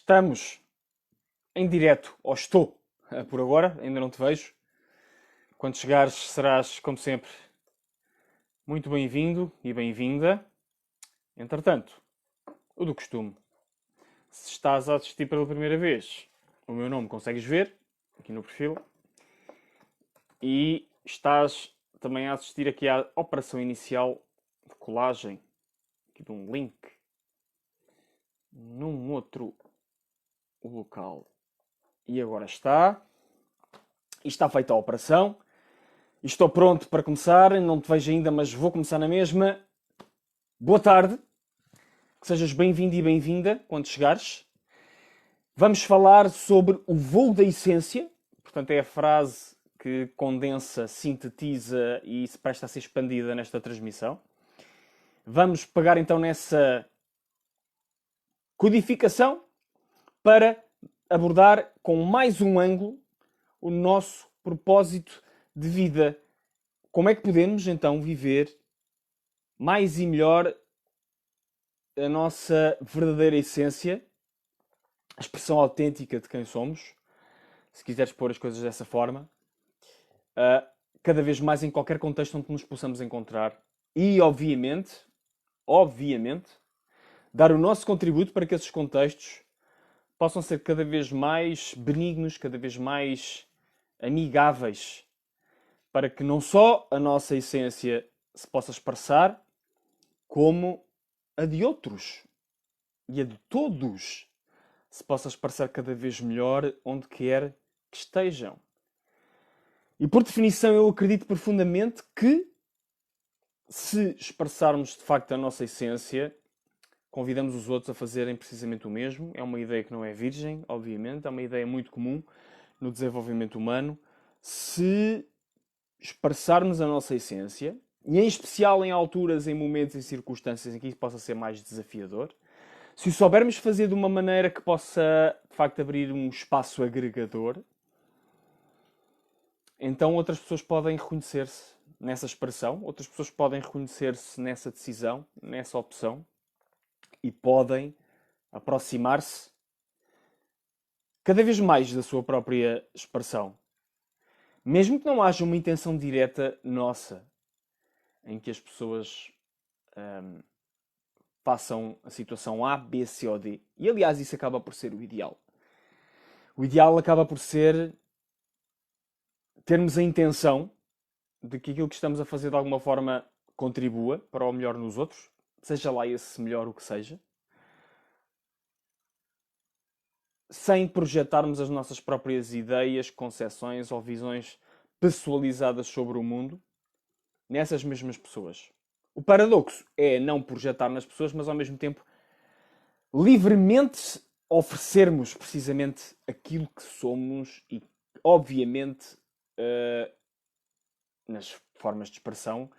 Estamos em direto, ou estou, por agora, ainda não te vejo. Quando chegares serás, como sempre, muito bem-vindo e bem-vinda. Entretanto, o do costume, se estás a assistir pela primeira vez, o meu nome consegues ver, aqui no perfil, e estás também a assistir aqui à operação inicial de colagem, aqui de um link, num outro local. E agora está. E está feita a operação. E estou pronto para começar. Não te vejo ainda, mas vou começar na mesma. Boa tarde. Que sejas bem-vindo e bem-vinda quando chegares. Vamos falar sobre o voo da essência. Portanto, é a frase que condensa, sintetiza e se presta a ser expandida nesta transmissão. Vamos pegar então nessa codificação para abordar com mais um ângulo o nosso propósito de vida. Como é que podemos então viver mais e melhor a nossa verdadeira essência, a expressão autêntica de quem somos, se quiseres pôr as coisas dessa forma, cada vez mais em qualquer contexto onde nos possamos encontrar e, obviamente, dar o nosso contributo para que esses contextos possam ser cada vez mais benignos, cada vez mais amigáveis, para que não só a nossa essência se possa expressar, como a de outros e a de todos se possa expressar cada vez melhor onde quer que estejam. E por definição eu acredito profundamente que se expressarmos de facto a nossa essência, convidamos os outros a fazerem precisamente o mesmo. É uma ideia que não é virgem, obviamente, é uma ideia muito comum no desenvolvimento humano. Se expressarmos a nossa essência, e em especial em alturas, em momentos e circunstâncias em que isso possa ser mais desafiador, se o soubermos fazer de uma maneira que possa, de facto, abrir um espaço agregador, então outras pessoas podem reconhecer-se nessa expressão, outras pessoas podem reconhecer-se nessa decisão, nessa opção, e podem aproximar-se cada vez mais da sua própria expressão. Mesmo que não haja uma intenção direta nossa, em que as pessoas façam a situação A, B, C ou D. E aliás, isso acaba por ser o ideal. O ideal acaba por ser termos a intenção de que aquilo que estamos a fazer de alguma forma contribua para o melhor nos outros, seja lá esse melhor o que seja, sem projetarmos as nossas próprias ideias, concepções ou visões pessoalizadas sobre o mundo nessas mesmas pessoas. O paradoxo é não projetar nas pessoas, mas ao mesmo tempo livremente oferecermos precisamente aquilo que somos e, obviamente, nas formas de expressão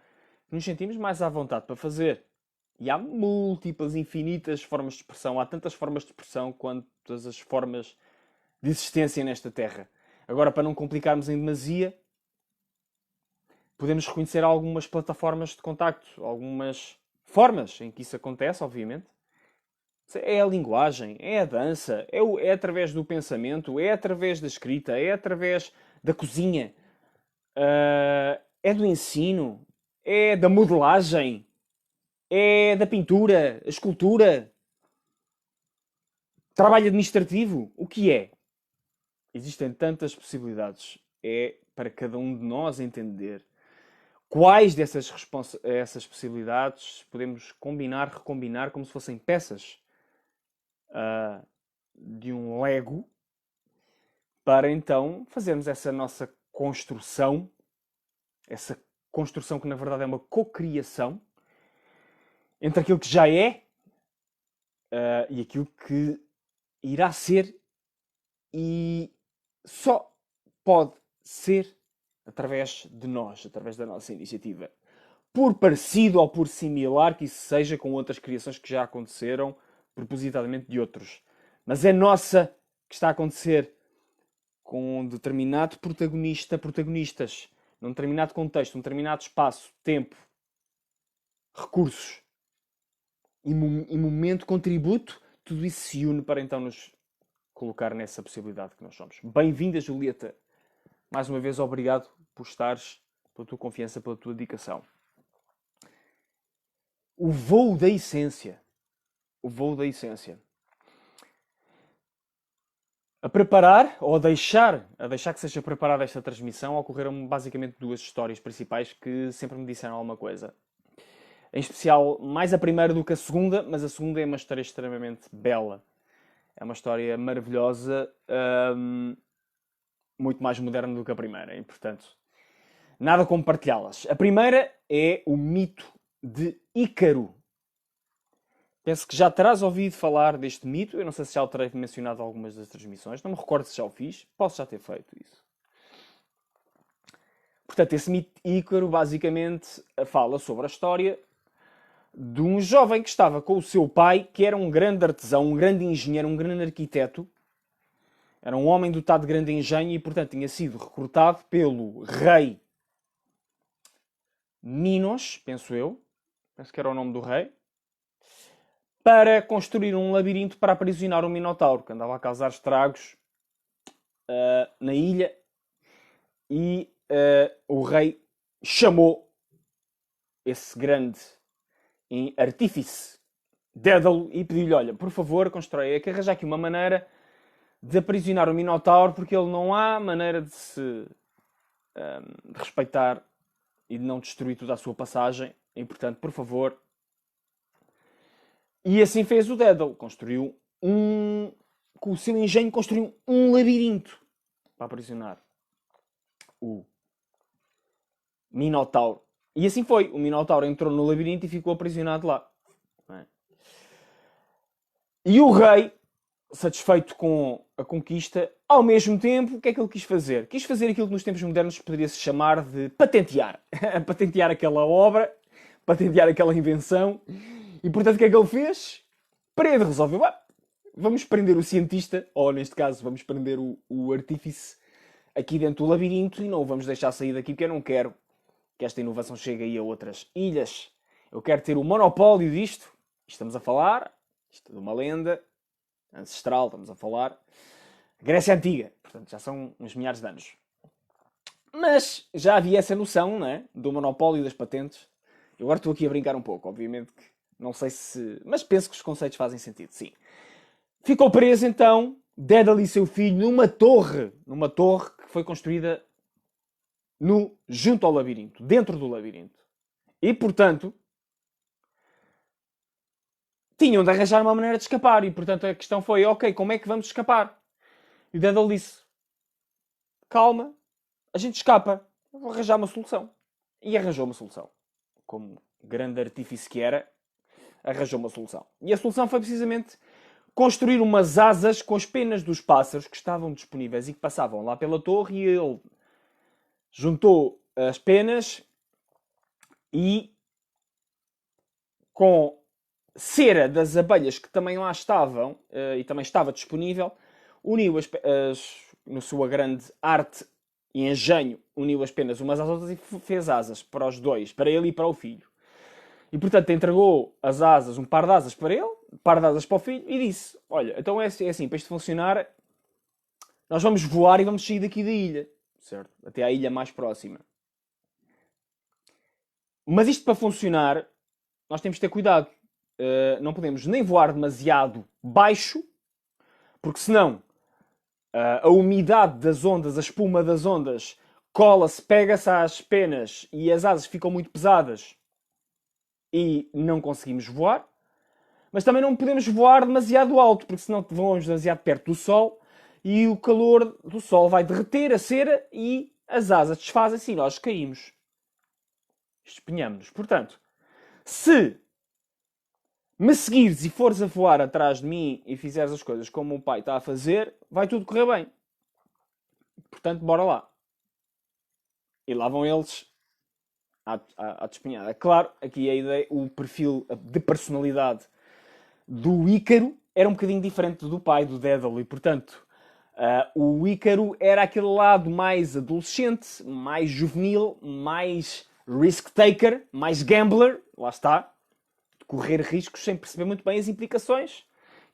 que nos sentimos mais à vontade para fazer. E há múltiplas, infinitas formas de expressão. Há tantas formas de expressão quantas as formas de existência nesta Terra. Agora, para não complicarmos em demasia, podemos reconhecer algumas plataformas de contacto, algumas formas em que isso acontece, obviamente. É a linguagem, é a dança, é através do pensamento, é através da escrita, é através da cozinha, é do ensino, é da modelagem, é da pintura, a escultura, trabalho administrativo. O que é? Existem tantas possibilidades. É para cada um de nós entender quais dessas essas possibilidades podemos combinar, recombinar, como se fossem peças de um Lego, para então fazermos essa nossa construção, essa construção que na verdade é uma cocriação entre aquilo que já é e aquilo que irá ser, e só pode ser através de nós, através da nossa iniciativa. Por parecido ou por similar que isso seja com outras criações que já aconteceram, propositadamente de outros. Mas é nossa que está a acontecer com um determinado protagonista, protagonistas, num determinado contexto, num determinado espaço, tempo, recursos e momento, contributo, tudo isso se une para então nos colocar nessa possibilidade que nós somos. Bem-vinda, Julieta. Mais uma vez, obrigado por estares, pela tua confiança, pela tua dedicação. O voo da essência. O voo da essência. A preparar, ou a deixar que seja preparada esta transmissão, ocorreram basicamente duas histórias principais que sempre me disseram alguma coisa. Em especial, mais a primeira do que a segunda, mas a segunda é uma história extremamente bela. É uma história maravilhosa, muito mais moderna do que a primeira, e portanto, nada como partilhá-las. A primeira é o mito de Ícaro. Penso que já terás ouvido falar deste mito. Eu não sei se já o terei mencionado em algumas das transmissões. Não me recordo se já o fiz. Posso já ter feito isso. Portanto, esse mito de Ícaro basicamente fala sobre a história de um jovem que estava com o seu pai, que era um grande artesão, um grande engenheiro, um grande arquiteto. Era um homem dotado de grande engenho e, portanto, tinha sido recrutado pelo rei Minos, penso eu. Penso que era o nome do rei. Para construir um labirinto para aprisionar o Minotauro, que andava a causar estragos na ilha. E o rei chamou esse grande artífice, Dédalo, e pediu-lhe, olha, por favor, constrói, que arranjar aqui uma maneira de aprisionar o Minotauro, porque ele não há maneira de se de respeitar e de não destruir toda a sua passagem. E, portanto, por favor... E assim fez o Dédalo. Construiu com o seu engenho, construiu um labirinto para aprisionar o Minotauro. E assim foi. O Minotauro entrou no labirinto e ficou aprisionado lá. E o rei, satisfeito com a conquista, ao mesmo tempo, o que é que ele quis fazer? Quis fazer aquilo que nos tempos modernos poderia-se chamar de patentear. Patentear aquela obra, patentear aquela invenção. E, portanto, o que é que ele fez? Ele resolveu, vamos prender o cientista, ou neste caso, vamos prender o artífice aqui dentro do labirinto e não o vamos deixar sair daqui, porque eu não quero que esta inovação chegue aí a outras ilhas. Eu quero ter o monopólio disto. Estamos a falar, isto é de uma lenda ancestral, estamos a falar. Grécia Antiga, portanto, já são uns milhares de anos. Mas já havia essa noção, não é? Do monopólio das patentes. Eu agora estou aqui a brincar um pouco, obviamente que não sei se... Mas penso que os conceitos fazem sentido, sim. Ficou preso, então, Dédalo e seu filho numa torre que foi construída junto ao labirinto, dentro do labirinto. E, portanto, tinham de arranjar uma maneira de escapar. E, portanto, a questão foi, ok, como é que vamos escapar? E Dédalo disse, calma, a gente escapa. Eu vou arranjar uma solução. E arranjou uma solução. Como grande artífice que era, arranjou uma solução. E a solução foi precisamente construir umas asas com as penas dos pássaros que estavam disponíveis e que passavam lá pela torre, e ele juntou as penas e, com cera das abelhas que também lá estavam e também estava disponível, uniu na sua grande arte e engenho, uniu as penas umas às outras e fez asas para os dois, para ele e para o filho. E, portanto, entregou as asas, um par de asas para ele, um par de asas para o filho, e disse, olha, então é assim, para isto funcionar, nós vamos voar e vamos sair daqui da ilha, certo? Até à ilha mais próxima. Mas isto para funcionar, nós temos de ter cuidado. Não podemos nem voar demasiado baixo, porque senão a umidade das ondas, a espuma das ondas, cola-se, pega-se às penas e as asas ficam muito pesadas e não conseguimos voar. Mas também não podemos voar demasiado alto, porque senão voamos demasiado perto do sol e o calor do sol vai derreter a cera e as asas desfazem-se e nós caímos. Espinhamos-nos. Portanto, se me seguires e fores a voar atrás de mim e fizeres as coisas como o pai está a fazer, vai tudo correr bem. Portanto, bora lá. E lá vão eles à despenhada. Claro, aqui a ideia, o perfil de personalidade do Ícaro era um bocadinho diferente do pai, do Dédalo, e portanto o Ícaro era aquele lado mais adolescente, mais juvenil, mais risk-taker, mais gambler, lá está, de correr riscos sem perceber muito bem as implicações,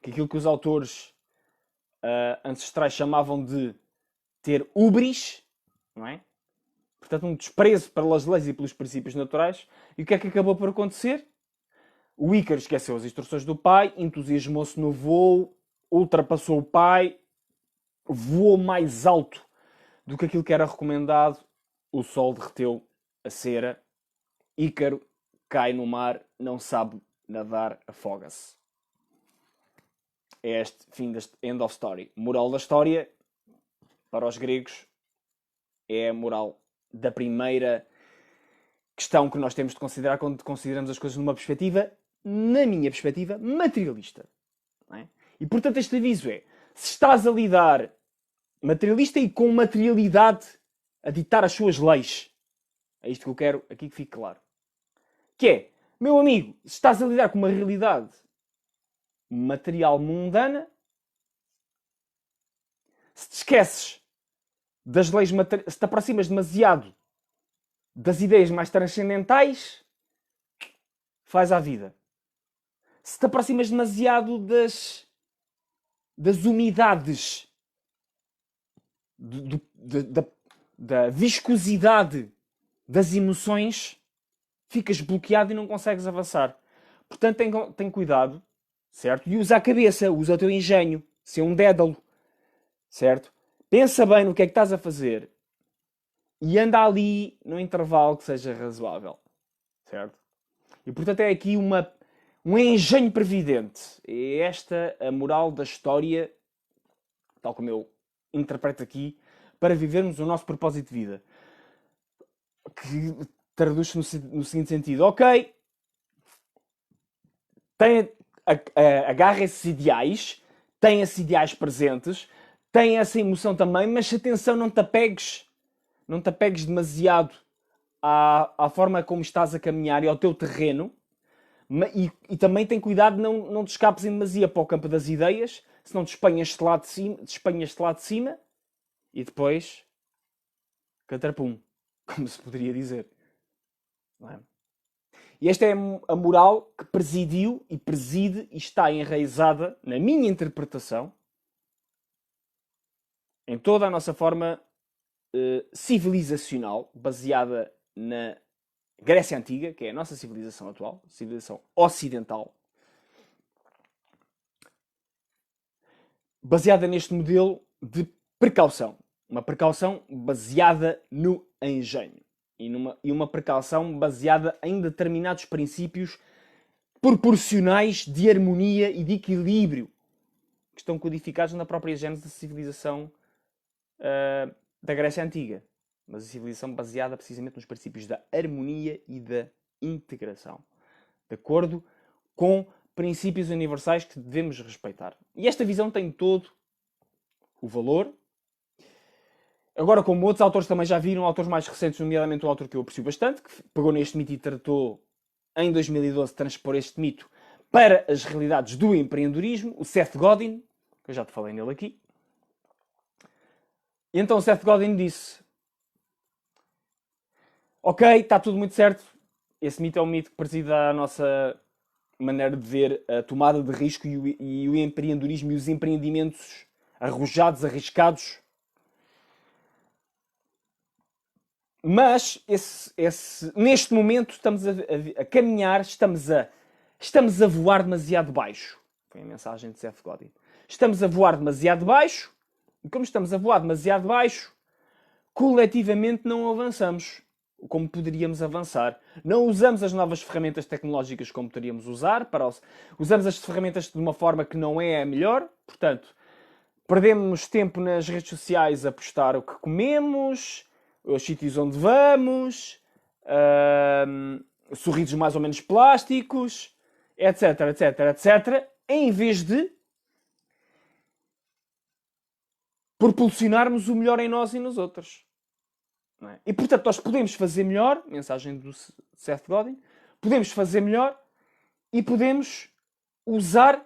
que aquilo que os autores ancestrais chamavam de ter hubris, não é? Portanto, um desprezo pelas leis e pelos princípios naturais. E o que é que acabou por acontecer? O Ícaro esqueceu as instruções do pai, entusiasmou-se no voo, ultrapassou o pai, voou mais alto do que aquilo que era recomendado. O sol derreteu a cera. Ícaro cai no mar, não sabe nadar, afoga-se. É este fim deste end of story. Moral da história, para os gregos, é a moral da primeira questão que nós temos de considerar quando consideramos as coisas numa perspectiva, na minha perspectiva, materialista. Não é? E portanto este aviso é, se estás a lidar materialista e com materialidade a ditar as suas leis, é isto que eu quero aqui que fique claro. Que é, meu amigo, se estás a lidar com uma realidade material mundana, se te esqueces das leis materiais, se te aproximas demasiado das ideias mais transcendentais, faz à vida. Se te aproximas demasiado das umidades, da viscosidade das emoções, ficas bloqueado e não consegues avançar. Portanto, tem cuidado, certo? E usa a cabeça, usa o teu engenho, ser um dédalo, certo? Pensa bem no que é que estás a fazer e anda ali num intervalo que seja razoável, certo? E portanto é aqui um engenho previdente. É esta a moral da história, tal como eu interpreto aqui, para vivermos o nosso propósito de vida. Que traduz-se no seguinte sentido. Ok, agarra esses ideais, tem esses ideais presentes, tem essa emoção também, mas atenção, não te apegues demasiado à forma como estás a caminhar e ao teu terreno, e também tem cuidado de não te escapes em demasia para o campo das ideias, senão te espanhas-te lá de cima e depois catrapum, como se poderia dizer. Não é? E esta é a moral que presidiu e preside e está enraizada, na minha interpretação, em toda a nossa forma civilizacional, baseada na Grécia Antiga, que é a nossa civilização atual, civilização ocidental, baseada neste modelo de precaução. Uma precaução baseada no engenho. E uma precaução baseada em determinados princípios proporcionais de harmonia e de equilíbrio que estão codificados na própria gênese da civilização da Grécia Antiga. Mas a civilização baseada precisamente nos princípios da harmonia e da integração. De acordo com princípios universais que devemos respeitar. E esta visão tem todo o valor. Agora, como outros autores também já viram, autores mais recentes, nomeadamente um autor que eu aprecio bastante, que pegou neste mito e tratou em 2012 de transpor este mito para as realidades do empreendedorismo, o Seth Godin, que eu já te falei nele aqui. E então o Seth Godin disse: ok, está tudo muito certo. Esse mito é um mito que preside à nossa maneira de ver a tomada de risco e o empreendedorismo e os empreendimentos arrojados, arriscados. Mas neste momento estamos a caminhar, estamos a voar demasiado baixo. Foi a mensagem de Seth Godin. Estamos a voar demasiado baixo, e como estamos a voar demasiado baixo, coletivamente não avançamos como poderíamos avançar. Não usamos as novas ferramentas tecnológicas como poderíamos usar. Usamos as ferramentas de uma forma que não é a melhor. Portanto, perdemos tempo nas redes sociais a postar o que comemos, os sítios onde vamos, sorrisos mais ou menos plásticos, etc, etc, etc, em vez de propulsionarmos o melhor em nós e nos outros. Não é? E portanto nós podemos fazer melhor, mensagem do Seth Godin, podemos fazer melhor e podemos usar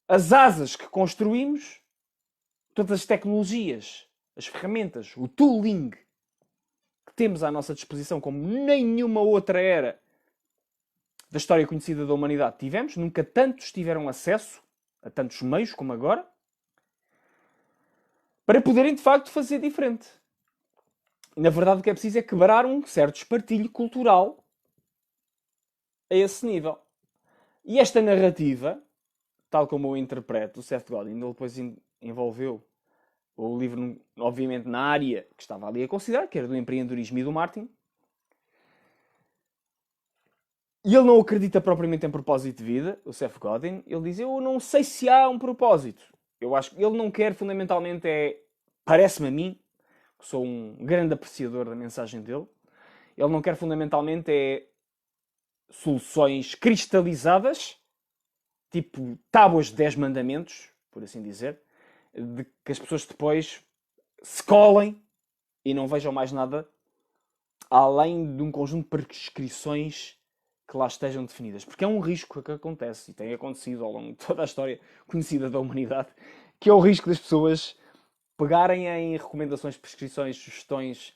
as asas que construímos, todas as tecnologias, as ferramentas, o tooling que temos à nossa disposição como nenhuma outra era da história conhecida da humanidade tivemos. Nunca tantos tiveram acesso a tantos meios como agora. para poderem de facto fazer diferente. Na verdade, o que é preciso é quebrar um certo espartilho cultural a esse nível. E esta narrativa, tal como eu interpreto, o Seth Godin, ele depois envolveu o livro, obviamente, na área que estava ali a considerar, que era do empreendedorismo e do marketing. E ele não acredita propriamente em propósito de vida, o Seth Godin. Ele diz, eu não sei se há um propósito. Eu acho que ele não quer, fundamentalmente, parece-me a mim, que sou um grande apreciador da mensagem dele, ele não quer, fundamentalmente, soluções cristalizadas, tipo tábuas de 10 mandamentos, por assim dizer, de que as pessoas depois se colem e não vejam mais nada além de um conjunto de prescrições que lá estejam definidas. Porque é um risco que acontece e tem acontecido ao longo de toda a história conhecida da humanidade, que é o risco das pessoas pegarem em recomendações, prescrições, sugestões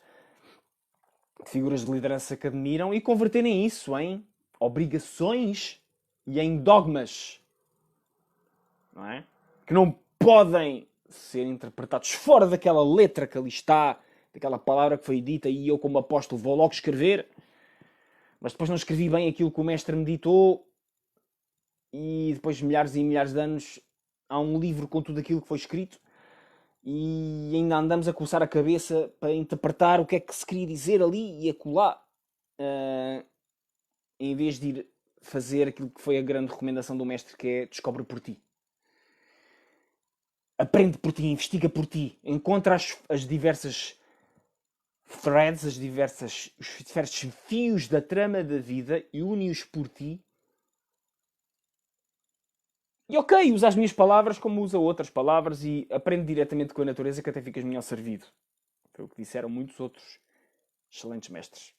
de figuras de liderança que admiram e converterem isso em obrigações e em dogmas, não é? Que não podem ser interpretados fora daquela letra que ali está, daquela palavra que foi dita, e eu, como apóstolo, vou logo escrever, mas depois não escrevi bem aquilo que o mestre me ditou, e depois de milhares e milhares de anos há um livro com tudo aquilo que foi escrito, e ainda andamos a coçar a cabeça para interpretar o que é que se queria dizer ali e acolá, em vez de ir fazer aquilo que foi a grande recomendação do mestre, que é descobre por ti. Aprende por ti, investiga por ti, encontra as diversas threads, os diversos fios da trama da vida e une-os por ti. E ok, usa as minhas palavras como usa outras palavras e aprende diretamente com a natureza que até ficas melhor servido. Foi o que disseram muitos outros excelentes mestres.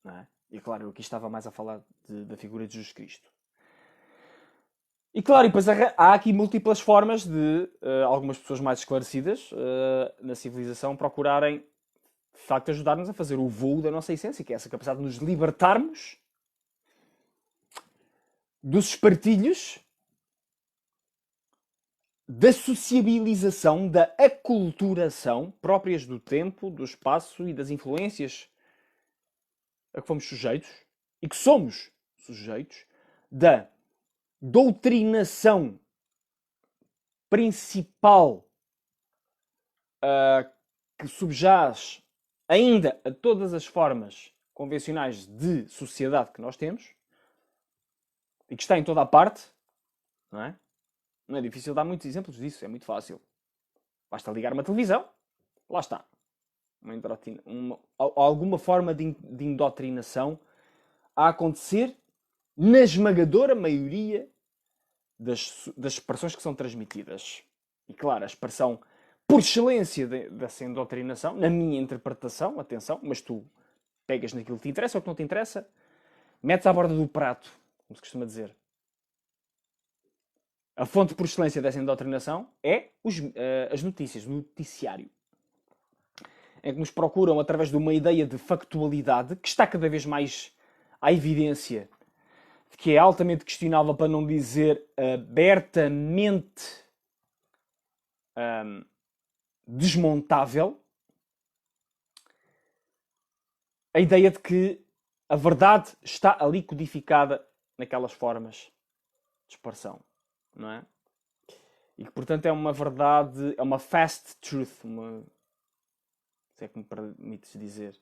Não é? E claro, eu aqui estava mais a falar da figura de Jesus Cristo. E claro, e depois há aqui múltiplas formas de algumas pessoas mais esclarecidas na civilização procurarem, de facto, ajudar-nos a fazer o voo da nossa essência, que é essa capacidade de nos libertarmos dos espartilhos, da sociabilização, da aculturação próprias do tempo, do espaço e das influências a que fomos sujeitos e que somos sujeitos, da doutrinação principal que subjaz ainda a todas as formas convencionais de sociedade que nós temos e que está em toda a parte, não é? Não é difícil dar muitos exemplos disso, é muito fácil. Basta ligar uma televisão, lá está. Alguma forma de indoctrinação a acontecer na esmagadora maioria das expressões que são transmitidas. E claro, a expressão por excelência dessa indoctrinação, na minha interpretação, atenção, mas tu pegas naquilo que te interessa ou que não te interessa, metes à borda do prato, como se costuma dizer. A fonte por excelência dessa indoctrinação é as notícias, o noticiário. Em que nos procuram através de uma ideia de factualidade que está cada vez mais à evidência, que é altamente questionável, para não dizer abertamente desmontável, a ideia de que a verdade está ali codificada naquelas formas de expressão, não é? E que, portanto, é uma verdade, é uma fast truth, se é que me permites dizer.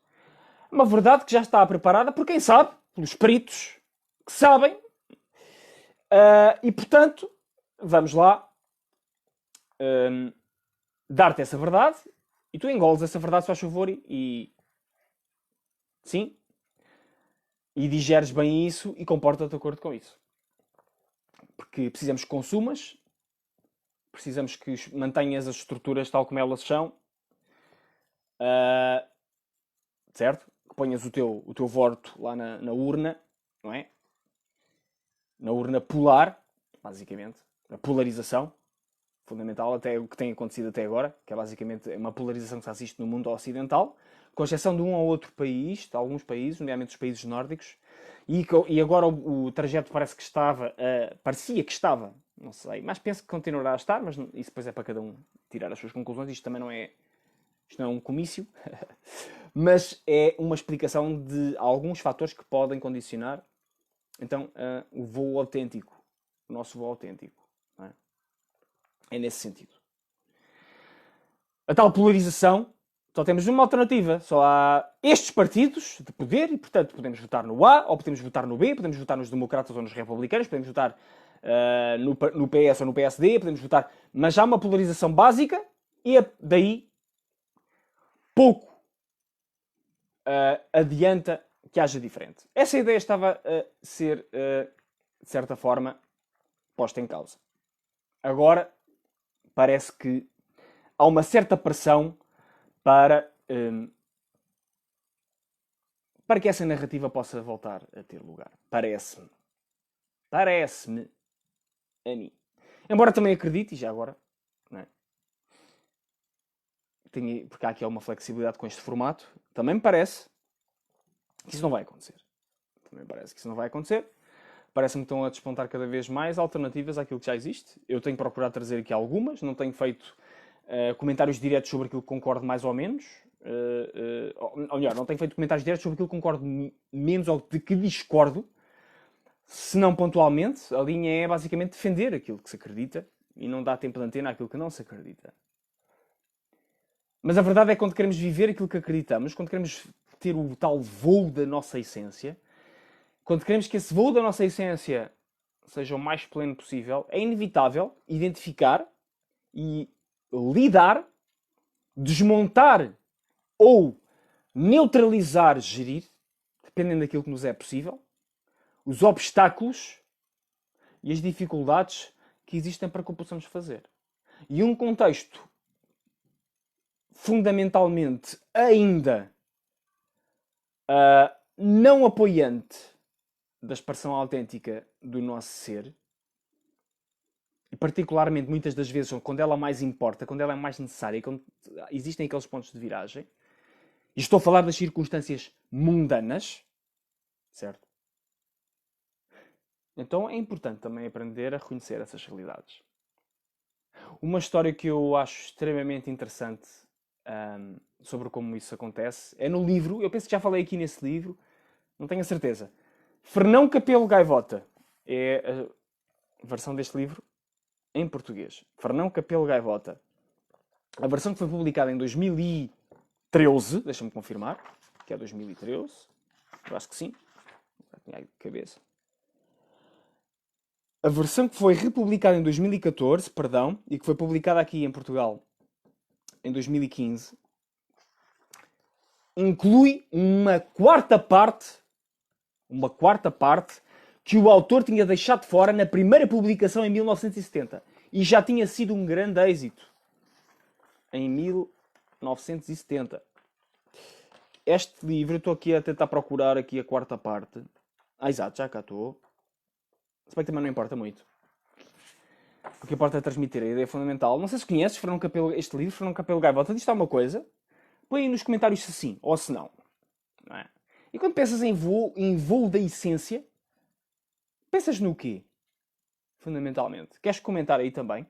Uma verdade que já está preparada por quem sabe, pelos peritos que sabem. E, portanto, vamos lá dar-te essa verdade e tu engoles essa verdade, se faz favor, sim, e digeres bem isso e comporta-te de acordo com isso. Porque precisamos que consumas, precisamos que mantenhas as estruturas tal como elas são, certo? Que ponhas o teu voto lá na urna, não é? Na urna polar, basicamente, a polarização, fundamental, até o que tem acontecido até agora, que é basicamente uma polarização que se assiste no mundo ocidental, com exceção de um ou outro país, de alguns países, nomeadamente os países nórdicos, e agora o trajeto parecia que estava Não sei. Mas penso que continuará a estar, mas isso depois é para cada um tirar as suas conclusões. Isto também não é, isto não é um comício. Mas é uma explicação de alguns fatores que podem condicionar então o voo autêntico. O nosso voo autêntico. Não é? É nesse sentido. A tal polarização, só temos uma alternativa. Só há estes partidos de poder e, portanto, podemos votar no A, ou podemos votar no B, podemos votar nos democratas ou nos republicanos, podemos votar no PS ou no PSD, podemos votar... Mas há uma polarização básica e daí pouco adianta que haja diferente. Essa ideia estava a ser, de certa forma, posta em causa. Agora, parece que há uma certa pressão para que essa narrativa possa voltar a ter lugar. Parece-me. Parece-me a mim. Embora também acredite, e já agora, não é? Porque há aqui uma flexibilidade com este formato, também me parece que isso não vai acontecer. Também parece que isso não vai acontecer. Parece-me que estão a despontar cada vez mais alternativas àquilo que já existe. Eu tenho procurado trazer aqui algumas, não tenho feito comentários diretos sobre aquilo que concordo mais ou menos. Ou melhor, não tenho feito comentários diretos sobre aquilo que concordo menos ou de que discordo. Se não pontualmente, a linha é basicamente defender aquilo que se acredita e não dá tempo de antena àquilo que não se acredita. Mas a verdade é que quando queremos viver aquilo que acreditamos, quando queremos ter o tal voo da nossa essência, quando queremos que esse voo da nossa essência seja o mais pleno possível, é inevitável identificar e lidar, desmontar ou neutralizar, gerir, dependendo daquilo que nos é possível, os obstáculos e as dificuldades que existem para que o possamos fazer. E um contexto fundamentalmente ainda não apoiante da expressão autêntica do nosso ser, e particularmente muitas das vezes quando ela mais importa, quando ela é mais necessária, quando existem aqueles pontos de viragem, e estou a falar das circunstâncias mundanas, certo? Então é importante também aprender a reconhecer essas realidades. Uma história que eu acho extremamente interessante sobre como isso acontece é no livro, eu penso que já falei aqui nesse livro, não tenho a certeza. Fernão Capelo Gaivota é a versão deste livro em português. Fernão Capelo Gaivota. A versão que foi publicada em 2013, deixa-me confirmar, que é 2013, eu acho que sim, já tinha aí de cabeça. A versão que foi republicada em 2014, perdão, e que foi publicada aqui em Portugal em 2015, inclui uma quarta parte que o autor tinha deixado de fora na primeira publicação em 1970 e já tinha sido um grande êxito em 1970. Este livro, eu estou aqui a tentar procurar aqui a quarta parte. Exato, já cá estou. Se bem que também não importa muito. O que importa é transmitir a ideia fundamental. Não sei se conheces este livro, Fernão Capelo Gaivota. Diz-te alguma coisa? Põe aí nos comentários se sim ou se não. Não é? E quando pensas em voo da essência, pensas no quê? Fundamentalmente. Queres comentar aí também?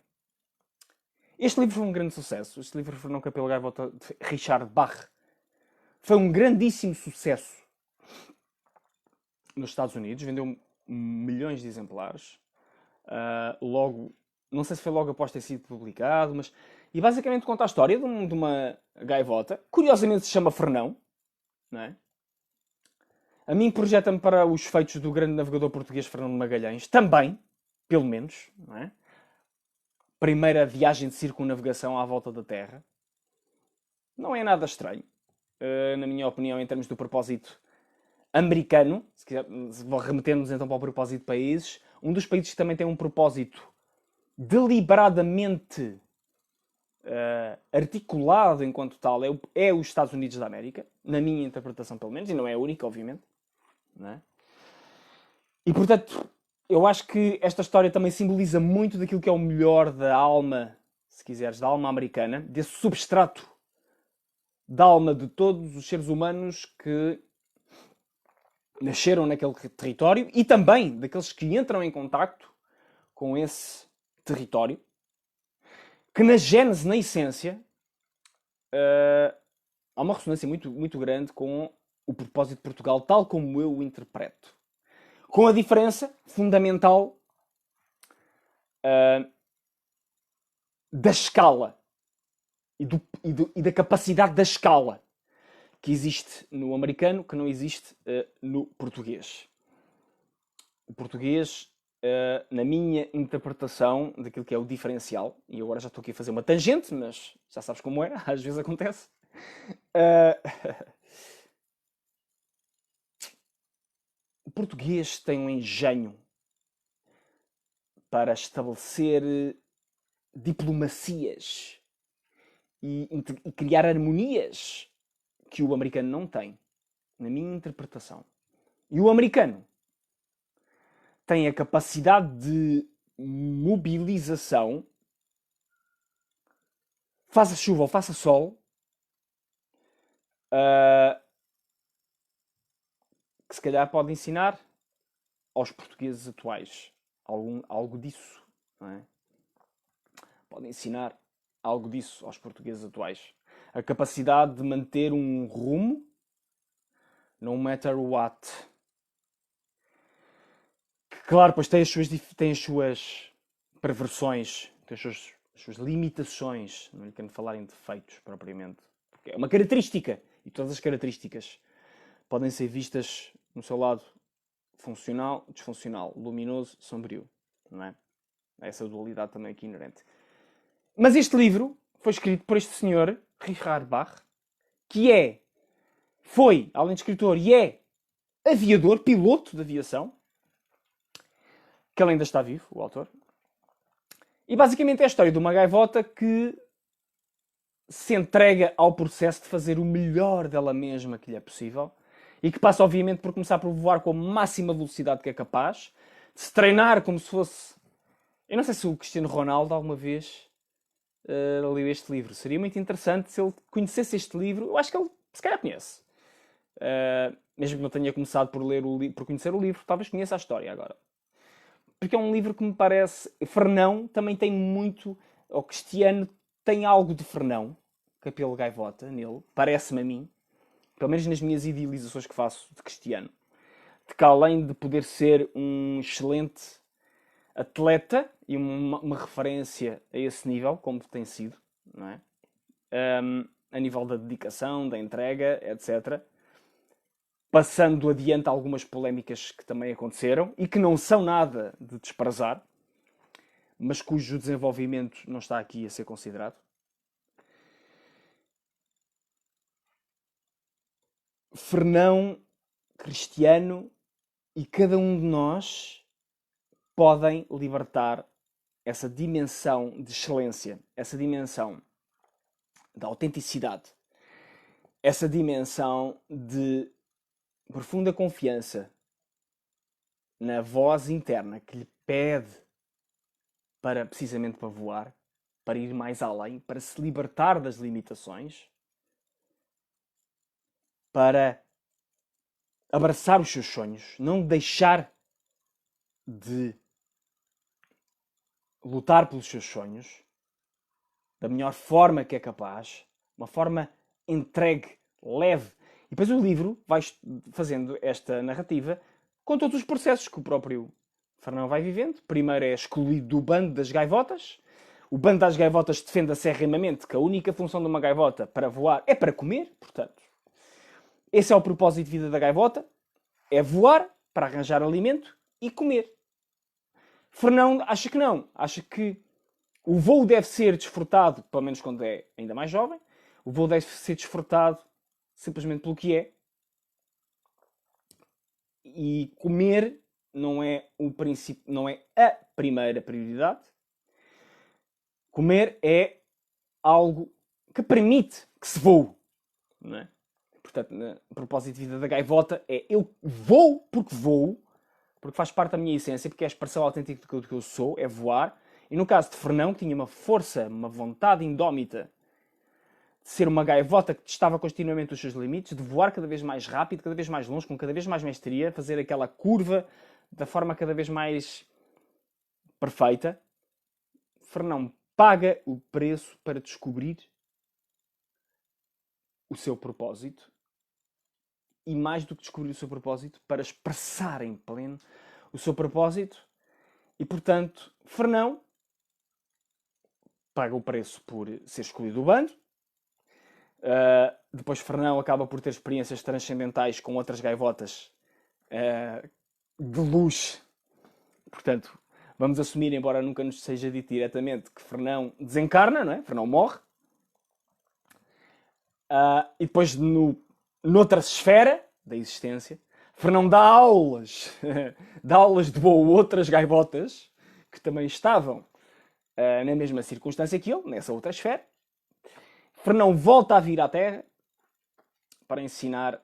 Este livro foi um grande sucesso. Este livro, Fernão Capelo Gaivota, de Richard Bach, foi um grandíssimo sucesso nos Estados Unidos. Vendeu milhões de exemplares. Logo, não sei se foi logo após ter sido publicado, mas... E basicamente conta a história de uma gaivota. Curiosamente se chama Fernão. Não é? A mim projeta-me para os feitos do grande navegador português Fernando Magalhães. Também, pelo menos. Não é? Primeira viagem de circunnavegação à volta da Terra. Não é nada estranho. Na minha opinião, em termos do propósito americano, se remetendo-nos então para o propósito de países, um dos países que também tem um propósito deliberadamente articulado enquanto tal é os Estados Unidos da América, na minha interpretação pelo menos, e não é a única, obviamente. Não é? E portanto, eu acho que esta história também simboliza muito daquilo que é o melhor da alma, se quiseres, da alma americana, desse substrato da alma de todos os seres humanos que nasceram naquele território e também daqueles que entram em contacto com esse território, que na gênese, na essência, há uma ressonância muito, muito grande com o propósito de Portugal, tal como eu o interpreto. Com a diferença fundamental da escala e da capacidade da escala que existe no americano, que não existe no português. O português, na minha interpretação daquilo que é o diferencial, e agora já estou aqui a fazer uma tangente, mas já sabes como é, às vezes acontece. O português tem um engenho para estabelecer diplomacias e criar harmonias que o americano não tem, na minha interpretação. E o americano tem a capacidade de mobilização, faça chuva ou faça sol, que se calhar pode ensinar aos portugueses atuais algo disso, não é? Pode ensinar algo disso aos portugueses atuais. A capacidade de manter um rumo, no matter what. Que, claro, pois tem as suas perversões, tem as suas limitações. Não lhe quero falar em defeitos, propriamente. Porque é uma característica. E todas as características podem ser vistas no seu lado funcional, disfuncional, luminoso, sombrio. Não é? Essa dualidade também aqui inerente. Mas este livro foi escrito por este senhor, Richard Bach, que foi, além de escritor, e é aviador, piloto de aviação, que ele ainda está vivo, o autor. E basicamente é a história de uma gaivota que se entrega ao processo de fazer o melhor dela mesma que lhe é possível e que passa, obviamente, por começar por voar com a máxima velocidade que é capaz, de se treinar como se fosse... Eu não sei se o Cristiano Ronaldo alguma vez leu este livro. Seria muito interessante se ele conhecesse este livro. Eu acho que ele, se calhar, conhece. Mesmo que não tenha começado por conhecer o livro, talvez conheça a história agora. Porque é um livro que me parece... Fernão também tem muito... O Cristiano tem algo de Fernão, Capelo Gaivota, nele. Parece-me a mim. Pelo menos nas minhas idealizações que faço de Cristiano. De que além de poder ser um excelente atleta e uma referência a esse nível, como tem sido, não é? A nível da dedicação, da entrega, etc. Passando adiante algumas polémicas que também aconteceram e que não são nada de desprezar, mas cujo desenvolvimento não está aqui a ser considerado. Fernão, Cristiano e cada um de nós podem libertar essa dimensão de excelência, essa dimensão da autenticidade, essa dimensão de profunda confiança na voz interna que lhe pede precisamente para voar, para ir mais além, para se libertar das limitações, para abraçar os seus sonhos, não deixar de lutar pelos seus sonhos da melhor forma que é capaz, uma forma entregue, leve. E depois o livro vai fazendo esta narrativa com todos os processos que o próprio Fernão vai vivendo. Primeiro é excluído do bando das gaivotas. O bando das gaivotas defende acerrimamente que a única função de uma gaivota para voar é para comer, portanto. Esse é o propósito de vida da gaivota, é voar para arranjar alimento e comer. Fernão acha que não, acha que o voo deve ser desfrutado, pelo menos quando é ainda mais jovem, o voo deve ser desfrutado simplesmente pelo que é. E comer não é o princípio, não é a primeira prioridade. Comer é algo que permite que se voe, não é? Portanto, o propósito de vida da gaivota é eu vou, porque faz parte da minha essência, porque é a expressão autêntica do que eu sou, é voar. E no caso de Fernão, que tinha uma força, uma vontade indómita de ser uma gaivota que testava continuamente os seus limites, de voar cada vez mais rápido, cada vez mais longe, com cada vez mais mestria, fazer aquela curva da forma cada vez mais perfeita. Fernão paga o preço para descobrir o seu propósito e, mais do que descobrir o seu propósito, para expressar em pleno o seu propósito. E, portanto, Fernão paga o preço por ser escolhido do bando. Depois Fernão acaba por ter experiências transcendentais com outras gaivotas de luz. Portanto, vamos assumir, embora nunca nos seja dito diretamente, que Fernão desencarna, não é? Fernão morre. E depois, noutra esfera da existência, Fernão dá aulas, dá aulas de voo a outras gaivotas que também estavam na mesma circunstância que ele, nessa outra esfera. Fernão volta a vir à Terra para ensinar,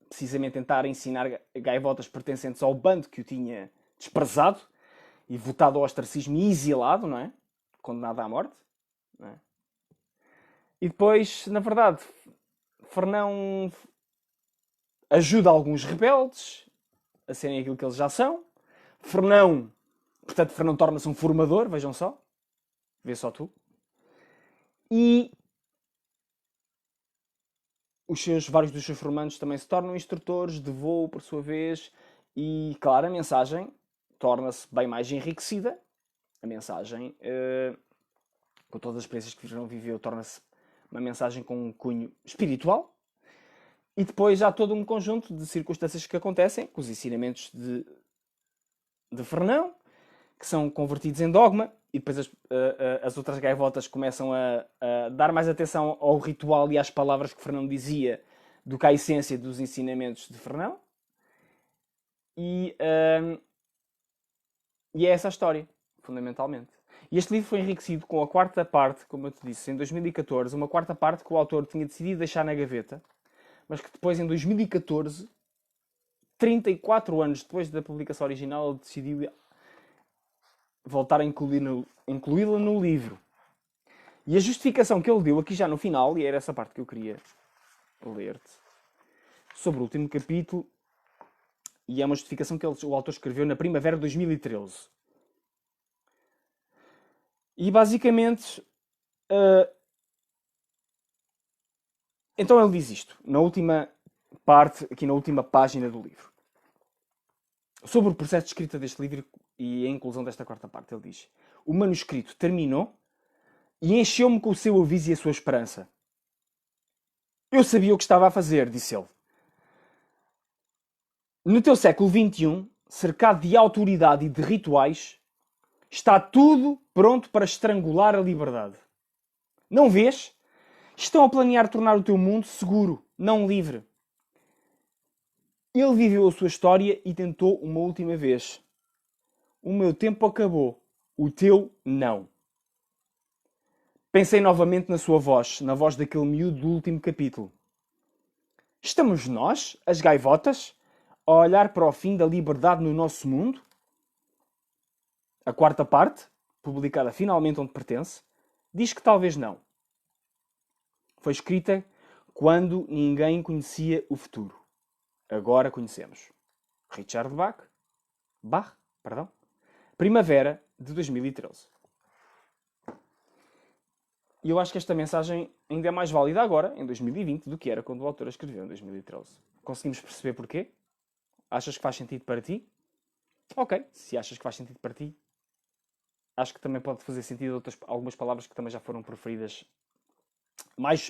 precisamente tentar ensinar gaivotas pertencentes ao bando que o tinha desprezado e votado ao ostracismo e exilado, não é? Condenado à morte. Não é? E depois, na verdade, Fernão ajuda alguns rebeldes a serem aquilo que eles já são. Fernão torna-se um formador, vejam só. Vê só tu. E vários dos seus formandos também se tornam instrutores de voo, por sua vez. E, claro, a mensagem torna-se bem mais enriquecida. A mensagem, com todas as experiências que Fernão viveu, torna-se uma mensagem com um cunho espiritual. E depois há todo um conjunto de circunstâncias que acontecem com os ensinamentos de Fernão, que são convertidos em dogma, e depois as outras gaivotas começam a dar mais atenção ao ritual e às palavras que Fernão dizia do que à essência dos ensinamentos de Fernão. E é essa a história, fundamentalmente. E este livro foi enriquecido com a quarta parte, como eu te disse, em 2014, uma quarta parte que o autor tinha decidido deixar na gaveta, mas que depois, em 2014, 34 anos depois da publicação original, ele decidiu voltar a incluí-la no livro. E a justificação que ele deu aqui já no final, e era essa parte que eu queria ler-te, sobre o último capítulo, e é uma justificação que o autor escreveu na primavera de 2013. E basicamente, então ele diz isto, na última parte, aqui na última página do livro. Sobre o processo de escrita deste livro e a inclusão desta quarta parte, ele diz: o manuscrito terminou e encheu-me com o seu aviso e a sua esperança. Eu sabia o que estava a fazer, disse ele. No teu século XXI, cercado de autoridade e de rituais, está tudo pronto para estrangular a liberdade. Não vês? Estão a planear tornar o teu mundo seguro, não livre. Ele viveu a sua história e tentou uma última vez. O meu tempo acabou, o teu não. Pensei novamente na sua voz, na voz daquele miúdo do último capítulo. Estamos nós, as gaivotas, a olhar para o fim da liberdade no nosso mundo? A quarta parte, publicada finalmente onde pertence, diz que talvez não. Foi escrita quando ninguém conhecia o futuro. Agora conhecemos. Richard Bach, primavera de 2013. E eu acho que esta mensagem ainda é mais válida agora, em 2020, do que era quando o autor a escreveu em 2013. Conseguimos perceber porquê? Achas que faz sentido para ti? Ok, se achas que faz sentido para ti, acho que também pode fazer sentido algumas palavras que também já foram proferidas mais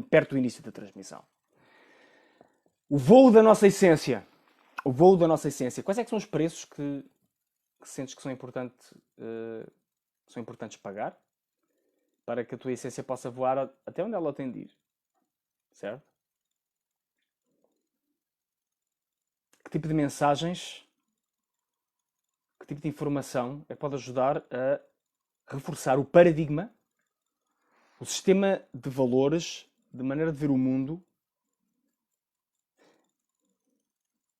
perto do início da transmissão. O voo da nossa essência. O voo da nossa essência. Quais é que são os preços que sentes que são importantes pagar para que a tua essência possa voar até onde ela tem de ir? Certo? Que tipo de mensagens, que tipo de informação é que pode ajudar a reforçar o paradigma, o sistema de valores, de maneira de ver o mundo,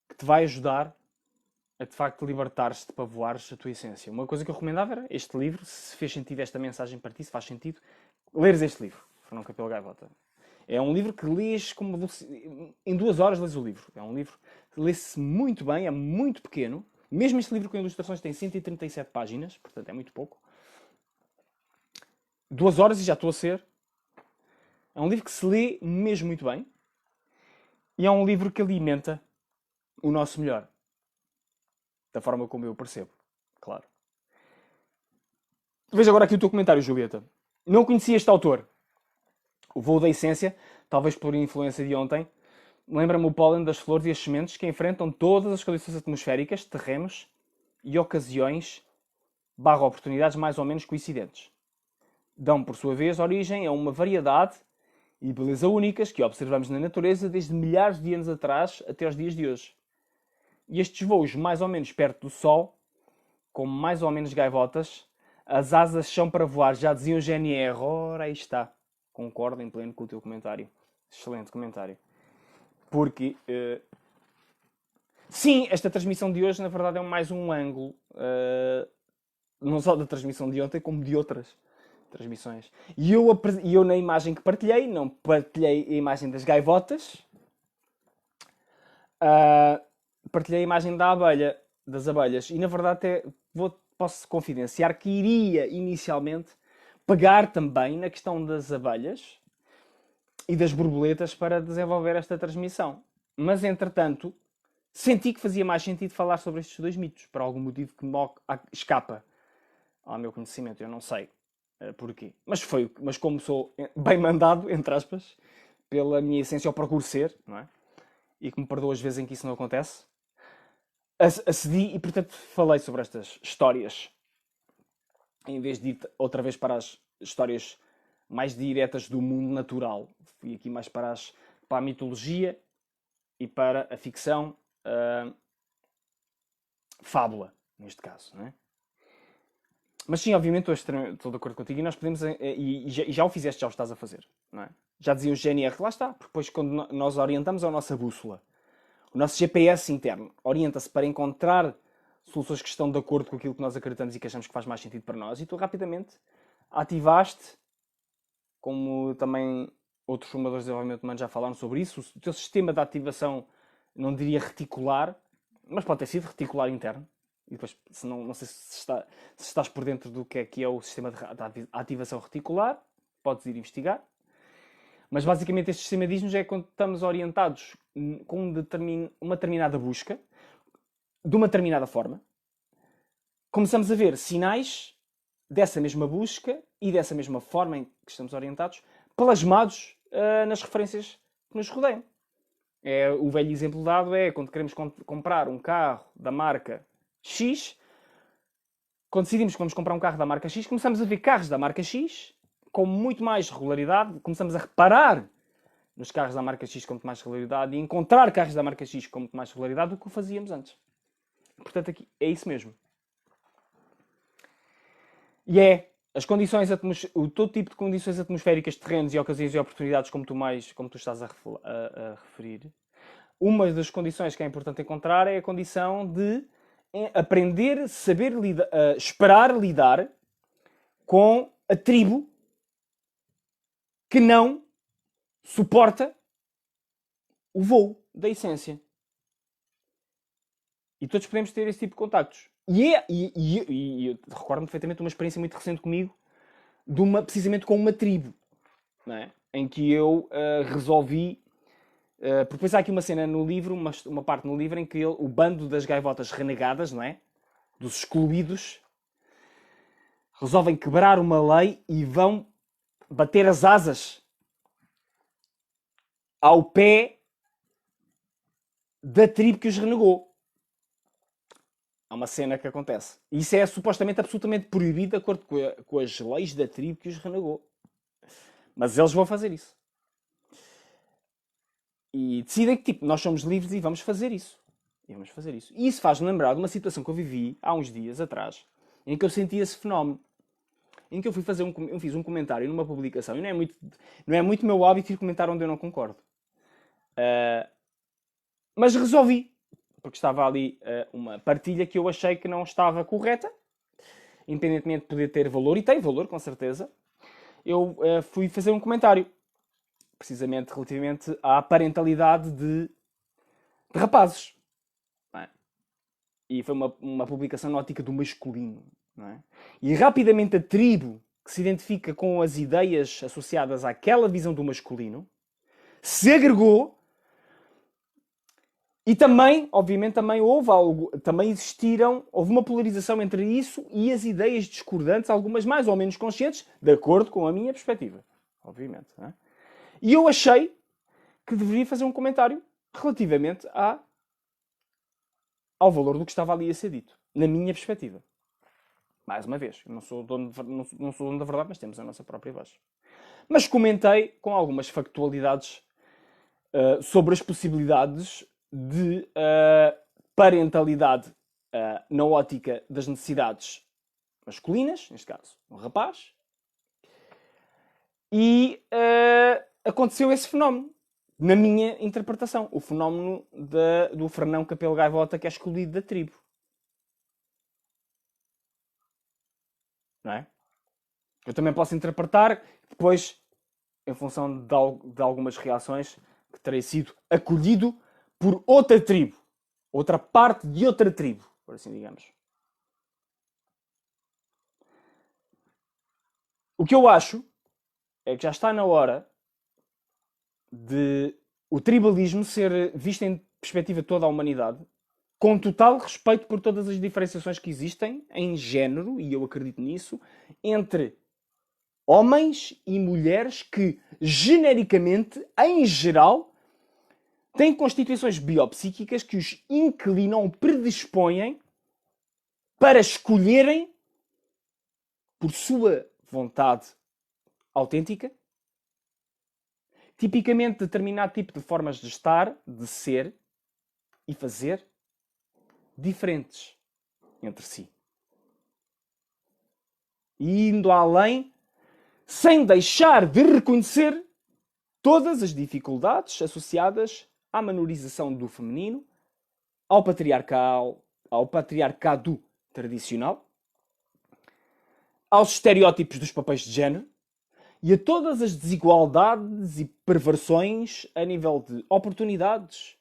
que te vai ajudar a, de facto, libertar-te para voares a tua essência. Uma coisa que eu recomendava era este livro, se fez sentido esta mensagem para ti, se faz sentido, leres este livro, Fernão Capelo Gaivota. É um livro que lês em 2 horas lês o livro. É um livro que lê-se muito bem, é muito pequeno, Mesmo este livro com ilustrações tem 137 páginas, portanto é muito pouco. 2 horas e já estou a ser. É um livro que se lê mesmo muito bem. E é um livro que alimenta o nosso melhor. Da forma como eu percebo, claro. Veja agora aqui o teu comentário, Julieta. Não conhecia este autor. O Voo da Essência, talvez por influência de ontem, lembra-me o pólen das flores e as sementes que enfrentam todas as condições atmosféricas, terrenos e ocasiões barra oportunidades mais ou menos coincidentes. Dão, por sua vez, origem a uma variedade e beleza únicas que observamos na natureza desde milhares de anos atrás até aos dias de hoje. E estes voos mais ou menos perto do Sol, como mais ou menos gaivotas, as asas são para voar, já dizia o GNR. Ora, aí está. Concordo em pleno com o teu comentário. Excelente comentário. Porque, sim, esta transmissão de hoje, na verdade, é mais um ângulo, não só da transmissão de ontem, como de outras transmissões. E eu na imagem que partilhei, não partilhei a imagem das gaivotas, partilhei a imagem das abelhas. E, na verdade, até posso confidenciar que iria, inicialmente, pegar também na questão das abelhas e das borboletas para desenvolver esta transmissão. Mas, entretanto, senti que fazia mais sentido falar sobre estes dois mitos, por algum motivo que me escapa ao meu conhecimento. Eu não sei porquê. Mas como sou bem mandado, entre aspas, pela minha essência, eu procuro ser, não é? E que me perdoa as vezes em que isso não acontece, acedi e, portanto, falei sobre estas histórias, em vez de ir outra vez para as histórias mais diretas do mundo natural. Fui aqui mais para a mitologia e para a ficção, fábula, neste caso, não é? Mas sim, obviamente estou de acordo contigo e nós podemos, e já o fizeste, já o estás a fazer, não é? Já dizia o GNR, lá está, porque depois quando nós orientamos a nossa bússola, o nosso GPS interno orienta-se para encontrar soluções que estão de acordo com aquilo que nós acreditamos e que achamos que faz mais sentido para nós, e tu rapidamente ativaste, como também outros formadores de desenvolvimento humano já falaram sobre isso, o teu sistema de ativação, não diria reticular, mas pode ter sido reticular interno. E depois, não sei se estás por dentro do que é o sistema de ativação reticular, podes ir investigar. Mas basicamente este sistema diz-nos é quando estamos orientados com uma determinada busca, de uma determinada forma, começamos a ver sinais dessa mesma busca e dessa mesma forma em que estamos orientados, plasmados nas referências que nos rodeiam. O velho exemplo dado é quando queremos comprar um carro da marca X, quando decidimos que vamos comprar um carro da marca X, começamos a ver carros da marca X com muito mais regularidade, começamos a reparar nos carros da marca X com muito mais regularidade e encontrar carros da marca X com muito mais regularidade do que o fazíamos antes. Portanto, aqui é isso mesmo. E as condições todo tipo de condições atmosféricas, terrenos e ocasiões e oportunidades, como tu estás a referir. Uma das condições que é importante encontrar é a condição de aprender, saber esperar lidar com a tribo que não suporta o voo da essência. E todos podemos ter esse tipo de contactos. E eu recordo-me perfeitamente de uma experiência muito recente comigo, precisamente com uma tribo, não é? Em que eu resolvi. Porque depois há aqui uma cena no livro, uma parte no livro, em que o bando das gaivotas renegadas, não é? Dos excluídos, resolvem quebrar uma lei e vão bater as asas ao pé da tribo que os renegou. Há uma cena que acontece. E isso é supostamente absolutamente proibido de acordo com as leis da tribo que os renegou. Mas eles vão fazer isso. E decidem que, nós somos livres e vamos fazer isso. E isso faz-me lembrar de uma situação que eu vivi há uns dias atrás, em que eu senti esse fenómeno. Em que eu fiz um comentário numa publicação. E não é muito meu hábito ir comentar onde eu não concordo. Mas resolvi. Porque estava ali uma partilha que eu achei que não estava correta. Independentemente de poder ter valor. E tem valor, com certeza. Eu fui fazer um comentário. Precisamente relativamente à parentalidade de rapazes. E foi uma publicação na ótica do masculino. Não é? E rapidamente a tribo que se identifica com as ideias associadas àquela visão do masculino se agregou. E também, obviamente, houve uma polarização entre isso e as ideias discordantes, algumas mais ou menos conscientes, de acordo com a minha perspectiva. Obviamente. Não é? E eu achei que deveria fazer um comentário relativamente ao valor do que estava ali a ser dito, na minha perspectiva. Mais uma vez, eu não sou dono da verdade, mas temos a nossa própria voz. Mas comentei com algumas factualidades sobre as possibilidades de parentalidade na ótica das necessidades masculinas, neste caso, um rapaz. E aconteceu esse fenómeno, na minha interpretação. O fenómeno do Fernão Capelo Gaivota, que é escolhido da tribo. Não é? Eu também posso interpretar, depois, em função de algumas reações, que terei sido acolhido por outra tribo. Outra parte de outra tribo, por assim digamos. O que eu acho é que já está na hora de o tribalismo ser visto em perspectiva de toda a humanidade, com total respeito por todas as diferenciações que existem em género, e eu acredito nisso, entre homens e mulheres que, genericamente, em geral, têm constituições biopsíquicas que os inclinam, predispõem para escolherem, por sua vontade autêntica, tipicamente determinado tipo de formas de estar, de ser e fazer diferentes entre si. E indo além, sem deixar de reconhecer todas as dificuldades associadas à menorização do feminino, ao patriarcado tradicional, aos estereótipos dos papéis de género e a todas as desigualdades e perversões a nível de oportunidades,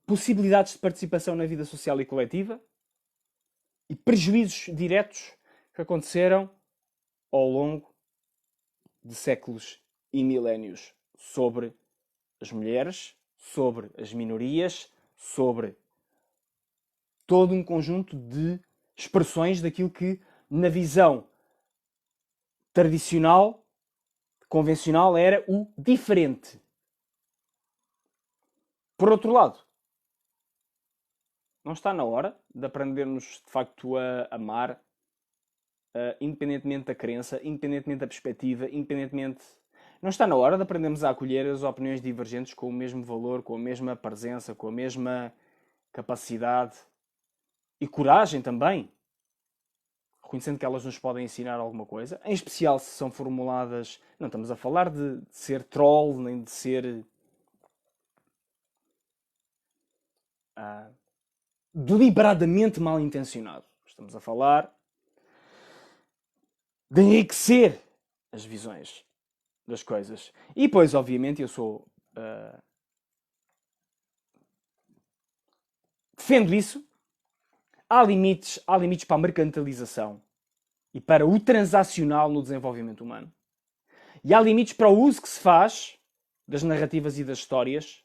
possibilidades de participação na vida social e coletiva e prejuízos diretos que aconteceram ao longo de séculos e milénios sobre as mulheres, sobre as minorias, sobre todo um conjunto de expressões daquilo que, na visão tradicional, convencional, era o diferente. Por outro lado, não está na hora de aprendermos, de facto, a amar, independentemente da crença, independentemente da perspectiva, independentemente... Não está na hora de aprendermos a acolher as opiniões divergentes com o mesmo valor, com a mesma presença, com a mesma capacidade e coragem também, reconhecendo que elas nos podem ensinar alguma coisa, em especial se são formuladas... Não estamos a falar de ser troll, nem de ser... deliberadamente mal intencionado. Estamos a falar de enriquecer as visões das coisas. E depois, obviamente, eu sou... defendo isso. Há limites para a mercantilização e para o transacional no desenvolvimento humano. E há limites para o uso que se faz das narrativas e das histórias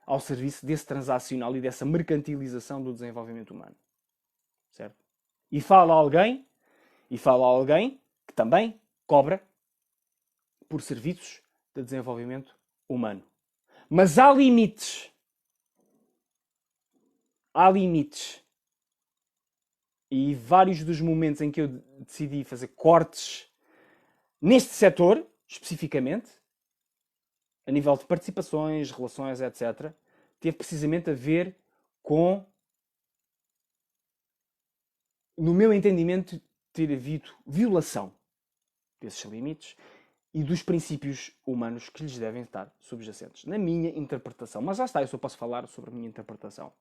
ao serviço desse transacional e dessa mercantilização do desenvolvimento humano. Certo? E fala alguém que também cobra por serviços de desenvolvimento humano. Mas há limites. Há limites. E vários dos momentos em que eu decidi fazer cortes neste setor, especificamente, a nível de participações, relações, etc., teve precisamente a ver com, no meu entendimento, ter havido violação desses limites e dos princípios humanos que lhes devem estar subjacentes. Na minha interpretação. Mas lá está, eu só posso falar sobre a minha interpretação.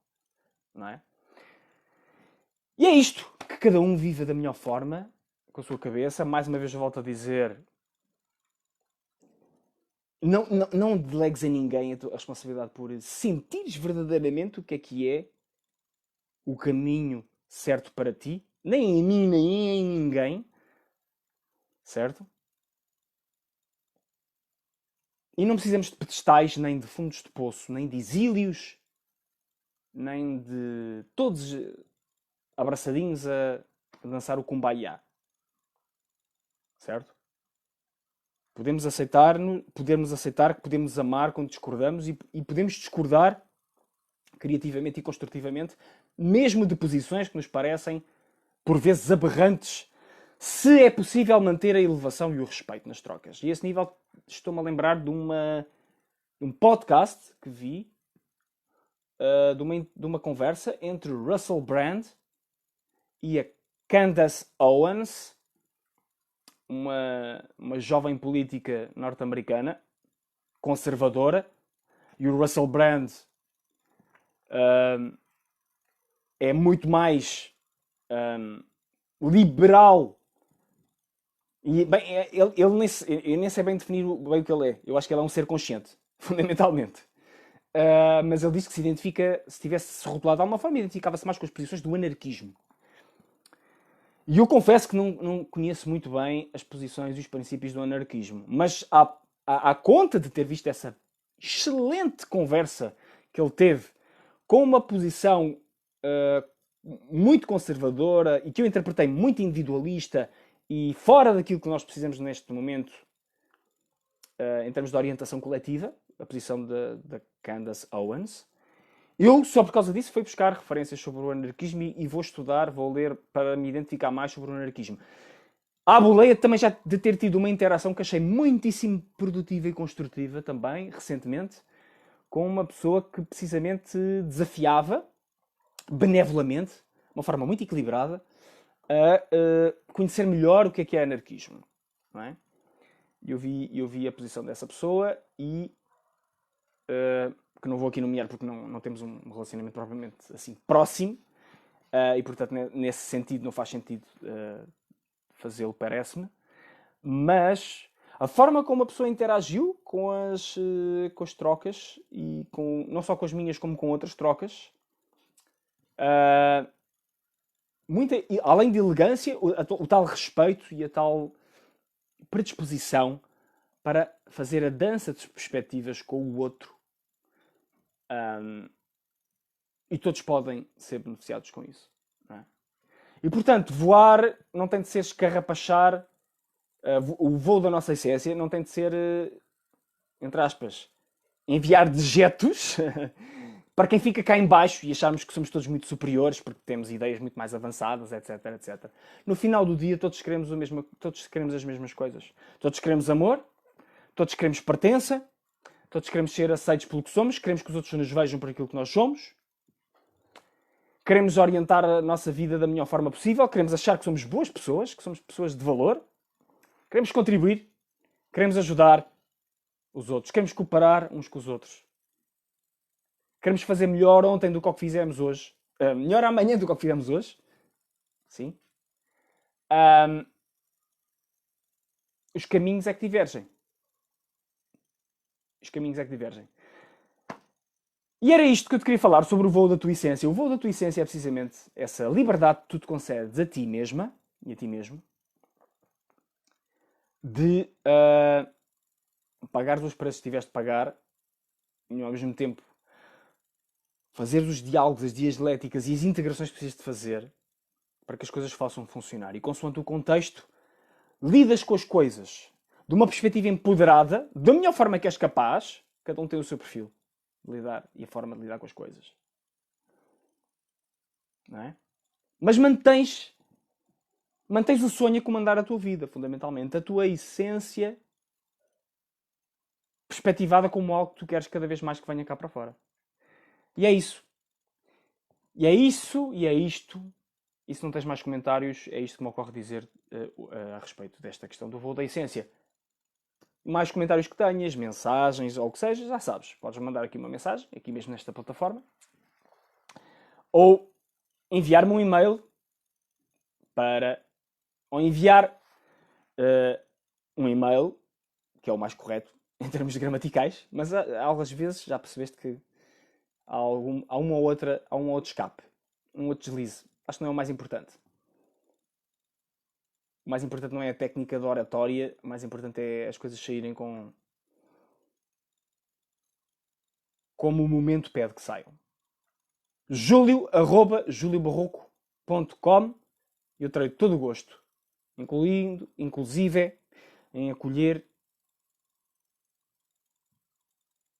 Não é? E é isto, que cada um vive da melhor forma, com a sua cabeça. Mais uma vez eu volto a dizer... Não delegues a ninguém a responsabilidade por sentires verdadeiramente o que é o caminho certo para ti, nem em mim, nem em ninguém, certo? E não precisamos de pedestais, nem de fundos de poço, nem de exílios, nem de todos abraçadinhos a dançar o Kumbaya, certo? Podemos aceitar que podemos amar quando discordamos e podemos discordar criativamente e construtivamente, mesmo de posições que nos parecem, por vezes, aberrantes, se é possível manter a elevação e o respeito nas trocas. E a esse nível estou-me a lembrar de um podcast que vi, de uma conversa entre Russell Brand e a Candace Owens, uma jovem política norte-americana, conservadora, e o Russell Brand é muito mais liberal. E, bem, eu nem sei bem definir bem o que ele é. Eu acho que ele é um ser consciente, fundamentalmente. Mas ele disse que se identifica, se tivesse rotulado de alguma forma, identificava-se mais com as posições do anarquismo. E eu confesso que não conheço muito bem as posições e os princípios do anarquismo. Mas à conta de ter visto essa excelente conversa que ele teve com uma posição muito conservadora e que eu interpretei muito individualista e fora daquilo que nós precisamos neste momento em termos de orientação coletiva, a posição da Candace Owens. Eu, só por causa disso, fui buscar referências sobre o anarquismo e vou estudar, vou ler para me identificar mais sobre o anarquismo. À boleia também já de ter tido uma interação que achei muitíssimo produtiva e construtiva também, recentemente, com uma pessoa que precisamente desafiava, benevolamente, de uma forma muito equilibrada, a conhecer melhor o que é anarquismo. Não é? Eu vi a posição dessa pessoa e que não vou aqui nomear porque não temos um relacionamento propriamente assim próximo e portanto nesse sentido não faz sentido fazê-lo, parece-me, mas a forma como a pessoa interagiu com as trocas e não só com as minhas como com outras trocas, além de elegância, o tal respeito e a tal predisposição para fazer a dança de perspectivas com o outro. E todos podem ser beneficiados com isso. Não é? E, portanto, voar não tem de ser escarrapachar. O voo da nossa essência não tem de ser, entre aspas, enviar dejetos para quem fica cá em baixo e acharmos que somos todos muito superiores porque temos ideias muito mais avançadas, etc, etc. No final do dia, todos queremos as mesmas coisas. Todos queremos amor, todos queremos pertença, todos queremos ser aceitos pelo que somos, queremos que os outros nos vejam por aquilo que nós somos, queremos orientar a nossa vida da melhor forma possível, queremos achar que somos boas pessoas, que somos pessoas de valor, queremos contribuir, queremos ajudar os outros, queremos cooperar uns com os outros. Queremos fazer melhor ontem do que o que fizemos hoje. Melhor amanhã do que o que fizemos hoje. Sim. Os caminhos é que divergem. Os caminhos é que divergem. E era isto que eu te queria falar sobre o voo da tua essência. O voo da tua essência é precisamente essa liberdade que tu te concedes a ti mesma e a ti mesmo de pagar os preços que tiveste de pagar e ao mesmo tempo fazer os diálogos, as dialéticas e as integrações que precisas de fazer para que as coisas possam funcionar. E consoante o contexto, lidas com as coisas de uma perspectiva empoderada, da melhor forma que és capaz. Cada um tem o seu perfil de lidar e a forma de lidar com as coisas. Não é? Mas mantens o sonho a comandar a tua vida, fundamentalmente. A tua essência perspectivada como algo que tu queres cada vez mais que venha cá para fora. E é isso. E é isso, e é isto. E se não tens mais comentários, é isto que me ocorre dizer a respeito desta questão do voo da essência. Mais comentários que tenhas, mensagens ou o que seja, já sabes. Podes mandar aqui uma mensagem, aqui mesmo nesta plataforma. Ou enviar-me um e-mail ou enviar um e-mail, que é o mais correto em termos gramaticais, mas algumas vezes já percebeste que há um ou outro escape. um outro deslize. Acho que não é o mais importante. O mais importante não é a técnica de oratória, o mais importante é as coisas saírem como o momento pede que saiam. julio@juliobarroco.com. Eu terei todo o gosto, inclusive, em acolher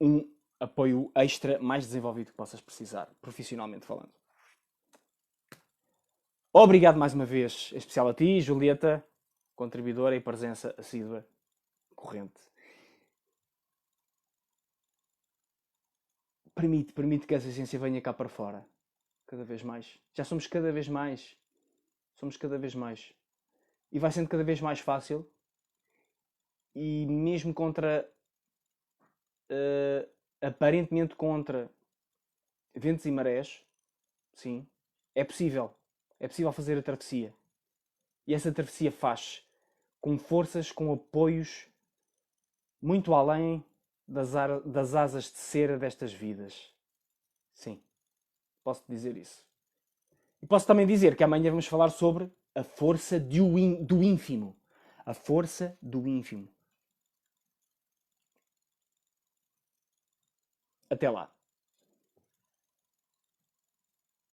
um apoio extra mais desenvolvido que possas precisar, profissionalmente falando. Obrigado mais uma vez, em especial a ti, Julieta, contribuidora e presença assídua corrente. Permite que essa essência venha cá para fora. Cada vez mais. Já somos cada vez mais. Somos cada vez mais. E vai sendo cada vez mais fácil. E mesmo contra... aparentemente contra ventos e marés, sim, é possível. É possível fazer a travessia. E essa travessia faz com forças, com apoios muito além das asas de cera destas vidas. Sim, posso dizer isso. E posso também dizer que amanhã vamos falar sobre a força do ínfimo. A força do ínfimo. Até lá.